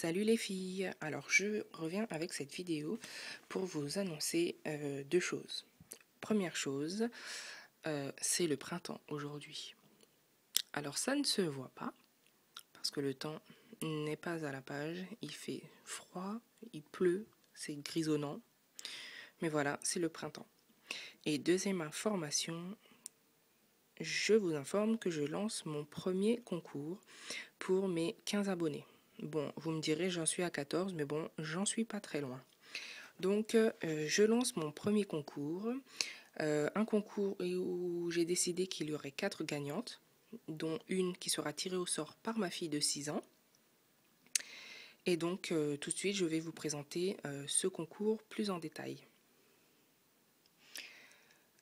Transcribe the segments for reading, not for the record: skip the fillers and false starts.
Salut les filles, alors je reviens avec cette vidéo pour vous annoncer deux choses. Première chose, c'est le printemps aujourd'hui. Alors ça ne se voit pas parce que le temps n'est pas à la page, il fait froid, il pleut, c'est grisonnant, mais voilà, c'est le printemps. Et deuxième information, je vous informe que je lance mon premier concours pour mes 15 abonnés. Bon, vous me direz, j'en suis à 14, mais bon, j'en suis pas très loin. Donc, je lance mon premier concours, un concours où j'ai décidé qu'il y aurait 4 gagnantes, dont une qui sera tirée au sort par ma fille de 6 ans. Et donc, tout de suite, je vais vous présenter ce concours plus en détail.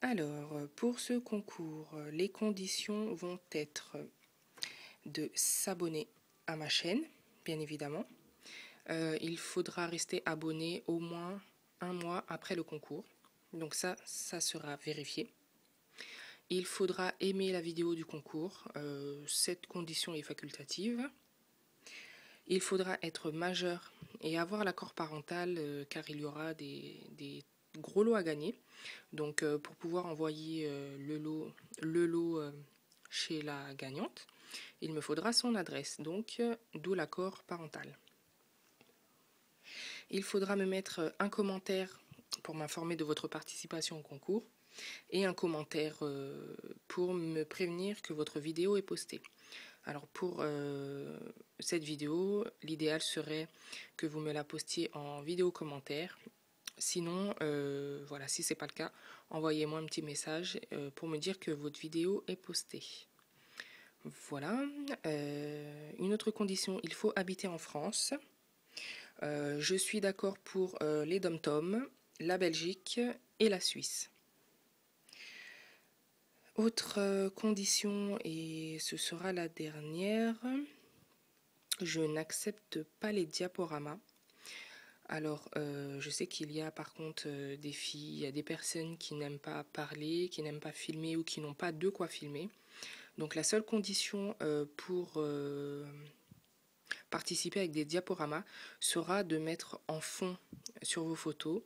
Alors, pour ce concours, les conditions vont être de s'abonner à ma chaîne, bien évidemment. Il faudra rester abonné au moins un mois après le concours. Donc ça sera vérifié. Il faudra aimer la vidéo du concours. Cette condition est facultative. Il faudra être majeur et avoir l'accord parental car il y aura des gros lots à gagner. Donc pour pouvoir envoyer le lot chez la gagnante, il me faudra son adresse. Donc d'où l'accord parental. Il faudra me mettre un commentaire pour m'informer de votre participation au concours et un commentaire pour me prévenir que votre vidéo est postée. Alors pour cette vidéo, l'idéal serait que vous me la postiez en vidéo commentaire. Sinon, voilà, si ce n'est pas le cas, envoyez-moi un petit message pour me dire que votre vidéo est postée. Voilà. Une autre condition, il faut habiter en France. Je suis d'accord pour les DOM-TOM, la Belgique et la Suisse. Autre condition, et ce sera la dernière, je n'accepte pas les diaporamas. Alors, je sais qu'il y a par contre des filles, il y a des personnes qui n'aiment pas parler, qui n'aiment pas filmer ou qui n'ont pas de quoi filmer. Donc la seule condition pour participer avec des diaporamas sera de mettre en fond sur vos photos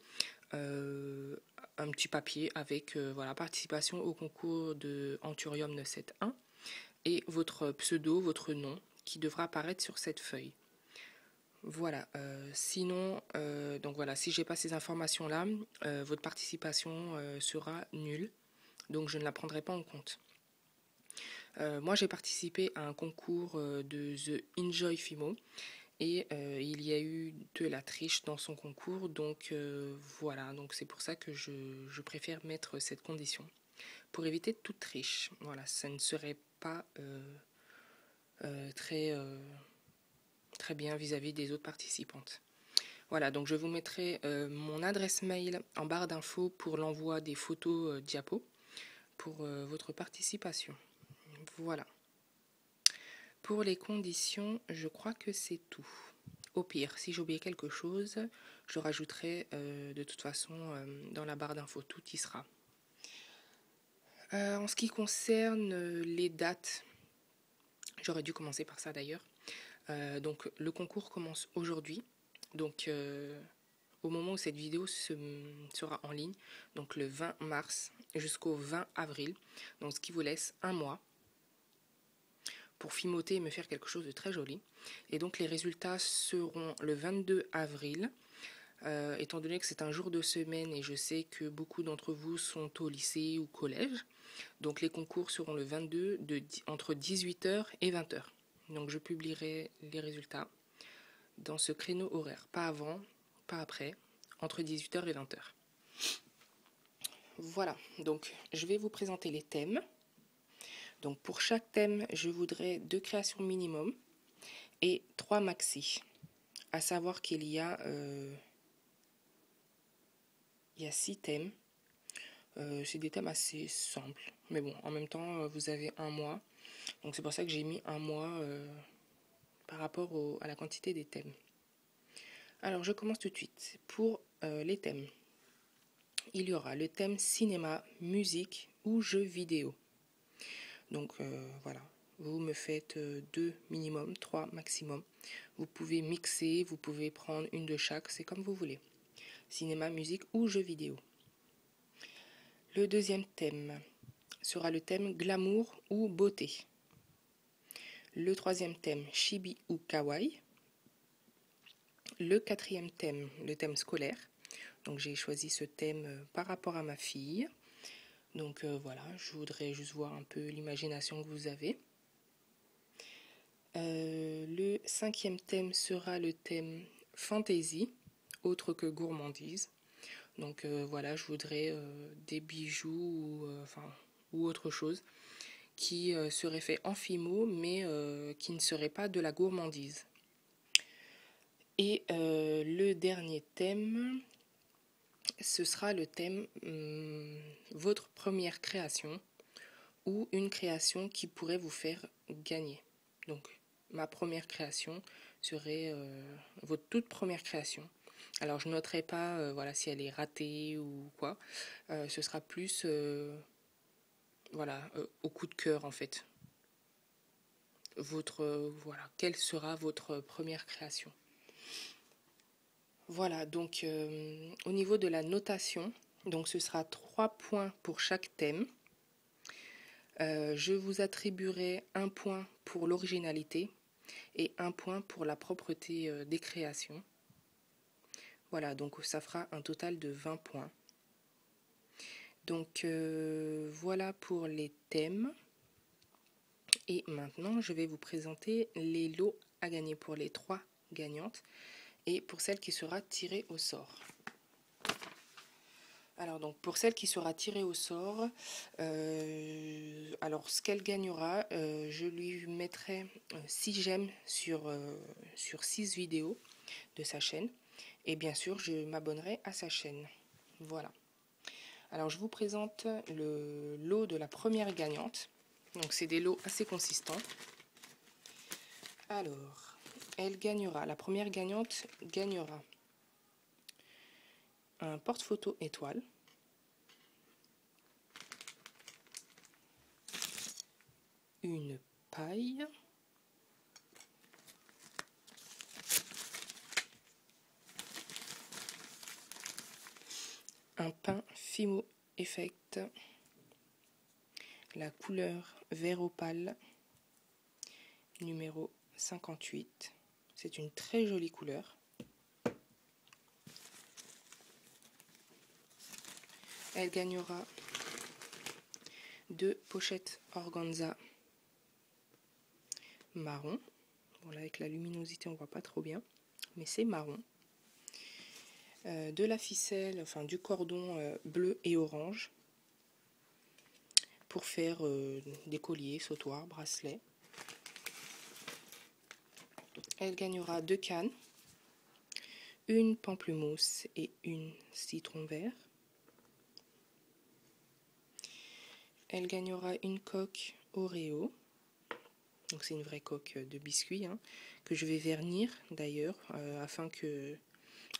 un petit papier avec voilà, participation au concours de Anthurium 971 et votre pseudo, votre nom qui devra apparaître sur cette feuille. Voilà, sinon, donc voilà, si j'ai pas ces informations-là, votre participation sera nulle, donc je ne la prendrai pas en compte. Moi, j'ai participé à un concours de The Enjoy Fimo et il y a eu de la triche dans son concours, donc voilà, donc c'est pour ça que je préfère mettre cette condition pour éviter toute triche. Voilà, ça ne serait pas très bien vis-à-vis des autres participantes. Voilà, donc je vous mettrai mon adresse mail en barre d'infos pour l'envoi des photos diapo pour votre participation. Voilà. Pour les conditions, je crois que c'est tout. Au pire, si j'ai oublié quelque chose, je rajouterai de toute façon dans la barre d'infos, tout y sera. En ce qui concerne les dates, j'aurais dû commencer par ça d'ailleurs. Donc le concours commence aujourd'hui. Donc au moment où cette vidéo sera en ligne, donc le 20 mars jusqu'au 20 avril, donc ce qui vous laisse un mois pour fimoter et me faire quelque chose de très joli. Et donc les résultats seront le 22 avril, étant donné que c'est un jour de semaine et je sais que beaucoup d'entre vous sont au lycée ou collège. Donc les concours seront le 22 entre 18h et 20h. Donc je publierai les résultats dans ce créneau horaire, pas avant, pas après, entre 18h et 20h. Voilà, donc je vais vous présenter les thèmes. Donc pour chaque thème, je voudrais 2 créations minimum et 3 maxi. À savoir qu'il y a 6 thèmes. C'est des thèmes assez simples. Mais bon, en même temps, vous avez un mois. Donc c'est pour ça que j'ai mis un mois par rapport à la quantité des thèmes. Alors je commence tout de suite. Pour les thèmes, il y aura le thème cinéma, musique ou jeux vidéo. Donc voilà, vous me faites 2 minimum, 3 maximum. Vous pouvez mixer, vous pouvez prendre une de chaque, c'est comme vous voulez. Cinéma, musique ou jeux vidéo. Le deuxième thème sera le thème glamour ou beauté. Le troisième thème, chibi ou kawaii. Le quatrième thème, le thème scolaire. Donc j'ai choisi ce thème par rapport à ma fille. Donc voilà, je voudrais juste voir un peu l'imagination que vous avez. Le cinquième thème sera le thème fantasy, autre que gourmandise. Donc voilà, je voudrais des bijoux ou autre chose qui serait fait en fimo, mais qui ne serait pas de la gourmandise. Et le dernier thème, ce sera le thème votre première création ou une création qui pourrait vous faire gagner. Donc ma première création serait votre toute première création. Alors je noterai pas voilà, si elle est ratée ou quoi. Ce sera plus voilà, au coup de cœur en fait. Voilà, quelle sera votre première création. Voilà, donc au niveau de la notation, donc ce sera 3 points pour chaque thème. Je vous attribuerai 1 point pour l'originalité et 1 point pour la propreté des créations. Voilà, donc ça fera un total de 20 points. Donc voilà pour les thèmes. Et maintenant, je vais vous présenter les lots à gagner pour les 3 gagnantes et pour celle qui sera tirée au sort. Alors donc pour celle qui sera tirée au sort, alors ce qu'elle gagnera, je lui mettrai 6 j'aime sur 6 vidéos de sa chaîne. Et bien sûr, je m'abonnerai à sa chaîne. Voilà. Alors je vous présente le lot de la première gagnante. Donc c'est des lots assez consistants. Alors, elle gagnera, la première gagnante gagnera un porte-photo étoile, une paille, un pain Fimo Effect, la couleur vert opale, numéro 58. C'est une très jolie couleur. Elle gagnera 2 pochettes organza marron. Bon là avec la luminosité on voit pas trop bien, mais c'est marron. De la ficelle, enfin du cordon bleu et orange pour faire des colliers, sautoirs, bracelets. Elle gagnera 2 cannes, une pamplemousse et une citron vert. Elle gagnera une coque Oreo, donc c'est une vraie coque de biscuit, hein, que je vais vernir d'ailleurs afin qu'elle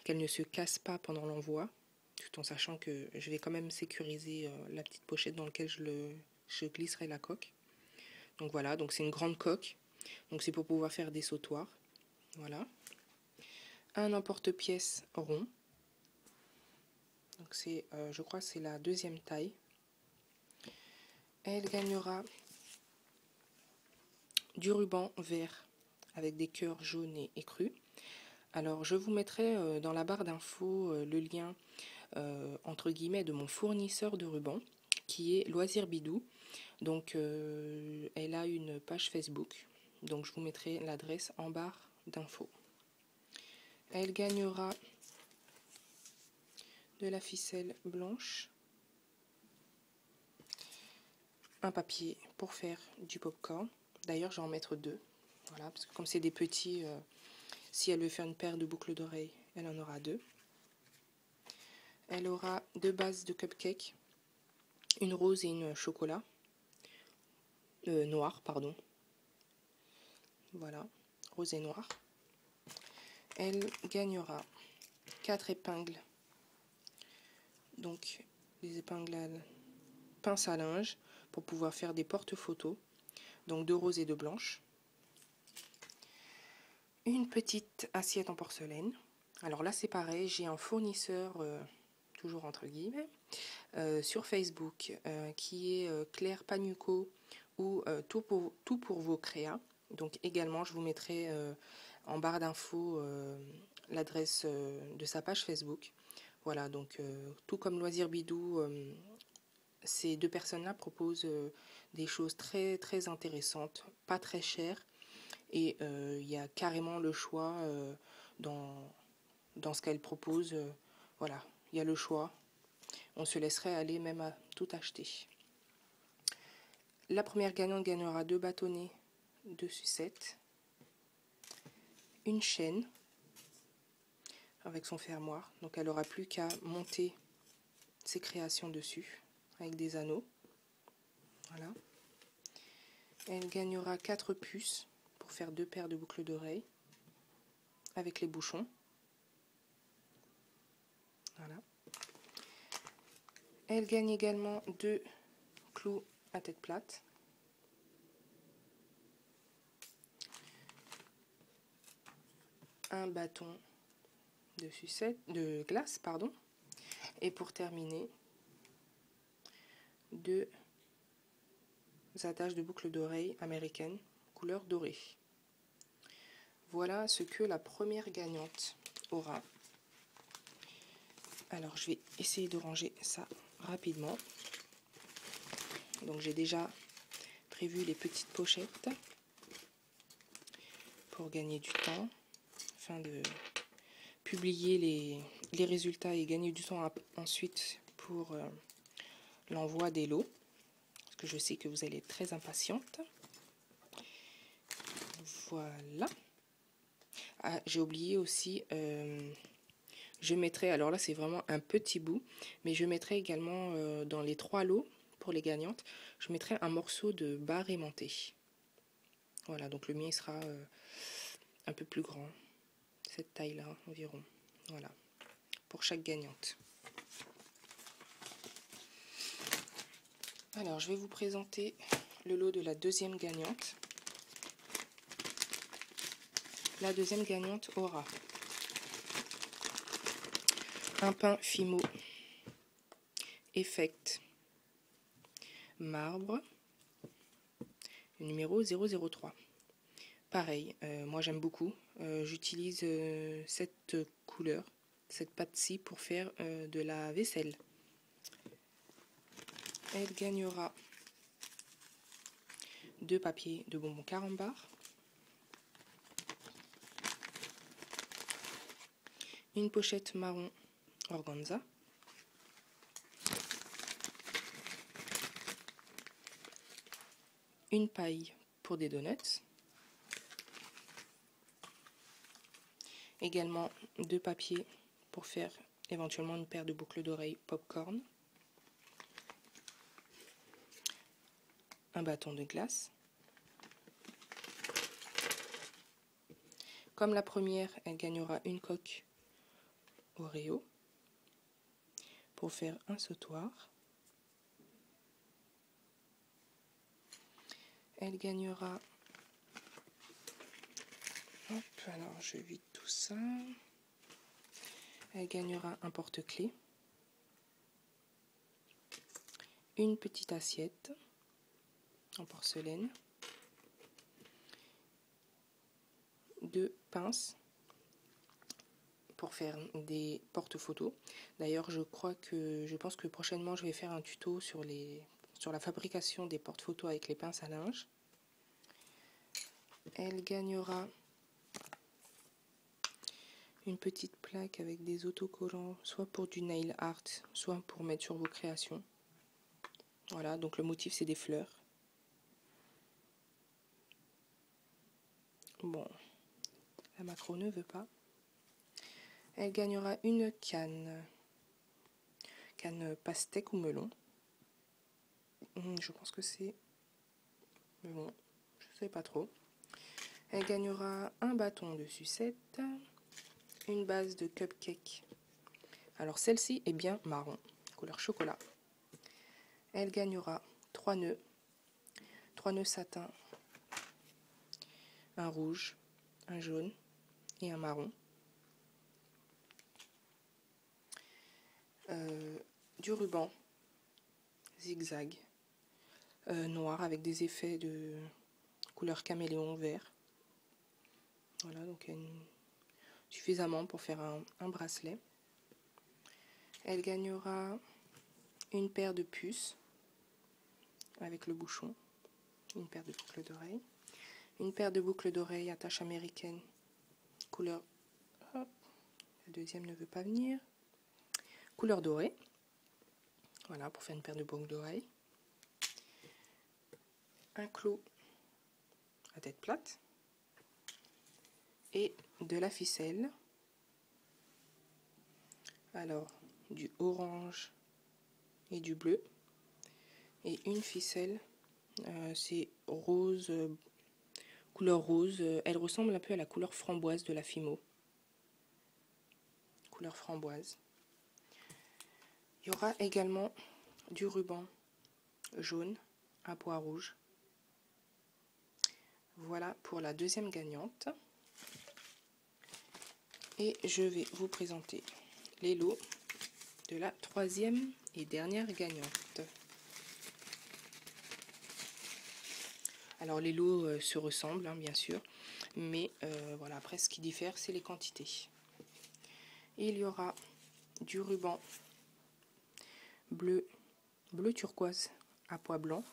ne se casse pas pendant l'envoi, tout en sachant que je vais quand même sécuriser la petite pochette dans laquelle je glisserai la coque. Donc voilà, donc c'est une grande coque, donc c'est pour pouvoir faire des sautoirs. Voilà. Un emporte-pièce rond, donc c'est, je crois que c'est la 2e taille. Elle gagnera du ruban vert avec des cœurs jaunes et crus. Alors je vous mettrai dans la barre d'infos le lien entre guillemets de mon fournisseur de ruban qui est Loisir Bidou. Donc elle a une page Facebook, donc je vous mettrai l'adresse en barre d'infos. Elle gagnera de la ficelle blanche, un papier pour faire du popcorn. D'ailleurs, je vais en mettre 2. Voilà, parce que comme c'est des petits, si elle veut faire une paire de boucles d'oreilles, elle en aura 2. Elle aura 2 bases de cupcake, une rose et une chocolat. Noir, pardon. Voilà, rose et noir. Elle gagnera 4 épingles. Donc, des épingles à pince à linge pour pouvoir faire des porte-photos. donc 2 roses et 2 blanches. Une petite assiette en porcelaine. Alors là c'est pareil, j'ai un fournisseur, toujours entre guillemets, sur Facebook qui est Claire Panuco ou tout pour vos créas. Donc également je vous mettrai en barre d'infos l'adresse de sa page Facebook. Voilà, donc tout comme Loisir Bidou, ces 2 personnes-là proposent des choses très très intéressantes, pas très chères, et il y a carrément le choix dans ce qu'elles proposent. Voilà, il y a le choix. On se laisserait aller même à tout acheter. La première gagnante gagnera 2 bâtonnets de sucettes, une chaîne avec son fermoir, donc elle n'aura plus qu'à monter ses créations dessus avec des anneaux. Voilà. Elle gagnera 4 puces pour faire 2 paires de boucles d'oreilles avec les bouchons. Voilà. Elle gagne également 2 clous à tête plate. Un bâton de glace, pardon. Et pour terminer, 2 attaches de boucles d'oreilles américaines couleur dorée. Voilà ce que la première gagnante aura. Alors je vais essayer de ranger ça rapidement. Donc j'ai déjà prévu les petites pochettes pour gagner du temps, afin de publier les résultats et gagner du temps ensuite pour l'envoi des lots, parce que je sais que vous allez être très impatiente. Voilà. Ah, j'ai oublié aussi, je mettrai, alors là c'est vraiment un petit bout, mais je mettrai également dans les 3 lots pour les gagnantes, je mettrai un morceau de beurre aimanté. Voilà, donc le mien sera un peu plus grand, cette taille-là environ. Voilà, pour chaque gagnante. Alors, je vais vous présenter le lot de la deuxième gagnante. La deuxième gagnante aura un pain Fimo Effect marbre, numéro 003. Pareil, moi j'aime beaucoup. J'utilise cette couleur, cette pâte-ci pour faire de la vaisselle. Elle gagnera 2 papiers de bonbons carambar, une pochette marron organza, une paille pour des donuts, également 2 papiers pour faire éventuellement une paire de boucles d'oreilles popcorn, un bâton de glace. Comme la première, elle gagnera une coque Oreo pour faire un sautoir. Elle gagnera, hop, alors je vide tout ça. Elle gagnera un porte-clés, une petite assiette en porcelaine, 2 pinces pour faire des porte-photos. D'ailleurs, je pense que prochainement je vais faire un tuto sur la fabrication des porte-photos avec les pinces à linge. Elle gagnera une petite plaque avec des autocollants, soit pour du nail art, soit pour mettre sur vos créations. Voilà, donc le motif c'est des fleurs. Bon, la macro ne veut pas. Elle gagnera une canne pastèque ou melon. Je pense que c'est melon, je sais pas trop. Elle gagnera un bâton de sucette, une base de cupcake. Alors celle-ci est bien marron, couleur chocolat. Elle gagnera 3 nœuds satin un rouge, un jaune et un marron. Du ruban zigzag noir avec des effets de couleur caméléon vert. Voilà, donc suffisamment pour faire un bracelet. Elle gagnera une paire de puces avec le bouchon, une paire de boucles d'oreilles, une paire de boucles d'oreilles à tache américaine couleur, hop, la deuxième ne veut pas venir, couleur dorée, voilà, pour faire une paire de boucles d'oreilles, un clou à tête plate et de la ficelle. Alors du orange et du bleu et une ficelle, c'est rose, couleur rose, elle ressemble un peu à la couleur framboise de la Fimo, couleur framboise. Il y aura également du ruban jaune à bois rouge. Voilà pour la deuxième gagnante. Et je vais vous présenter les lots de la troisième et dernière gagnante. Alors les lots se ressemblent, hein, bien sûr, mais voilà, après ce qui diffère, c'est les quantités. Il y aura du ruban bleu turquoise à pois blanc.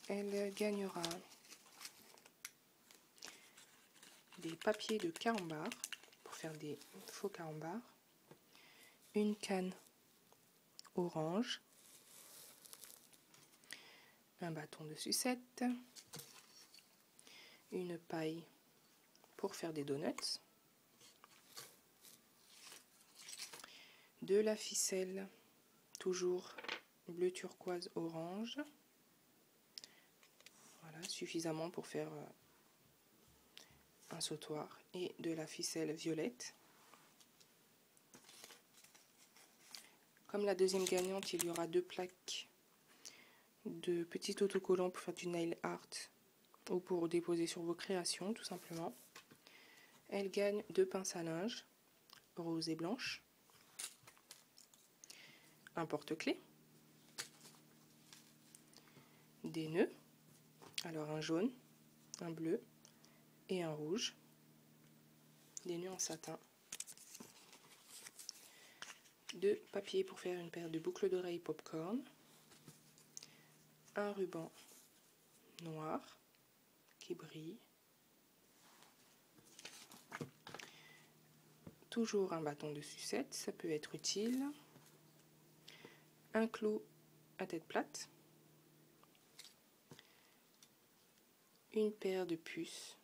Elle gagnera des papiers de carambar pour faire des faux carambars, une canne orange, un bâton de sucette, une paille pour faire des donuts, de la ficelle toujours bleu turquoise orange, voilà, suffisamment pour faire un sautoir, et de la ficelle violette. Comme la deuxième gagnante, il y aura 2 plaques de petits autocollants pour faire du nail art ou pour déposer sur vos créations, tout simplement. Elle gagne 2 pinces à linge, rose et blanche, un porte-clés, des nœuds, alors un jaune, un bleu et un rouge, des nœuds en satin, 2 papiers pour faire une paire de boucles d'oreilles popcorn, un ruban noir qui brille, toujours un bâton de sucette, ça peut être utile, un clou à tête plate, une paire de puces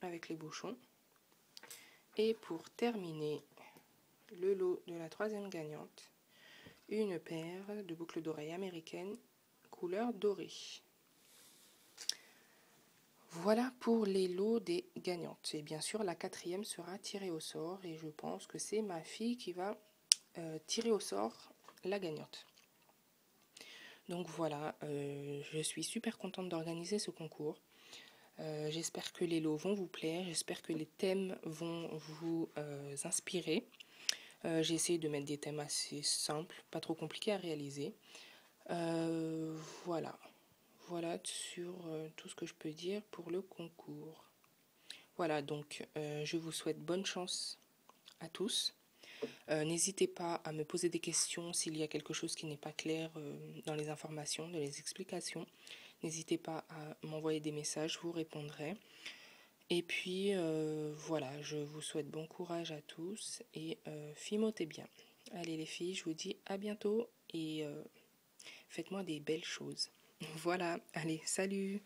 avec les bouchons, et pour terminer le lot de la troisième gagnante, une paire de boucles d'oreilles américaines couleur dorée. Voilà pour les lots des gagnantes. Et bien sûr, la quatrième sera tirée au sort et je pense que c'est ma fille qui va tirer au sort la gagnante. Donc voilà, je suis super contente d'organiser ce concours. J'espère que les lots vont vous plaire, j'espère que les thèmes vont vous inspirer. J'ai essayé de mettre des thèmes assez simples, pas trop compliqués à réaliser. Voilà sur tout ce que je peux dire pour le concours. Voilà, donc je vous souhaite bonne chance à tous. N'hésitez pas à me poser des questions s'il y a quelque chose qui n'est pas clair dans les informations, dans les explications. N'hésitez pas à m'envoyer des messages, je vous répondrai. Et puis voilà, je vous souhaite bon courage à tous et fimotez bien. Allez les filles, je vous dis à bientôt et faites-moi des belles choses. Voilà, allez, salut!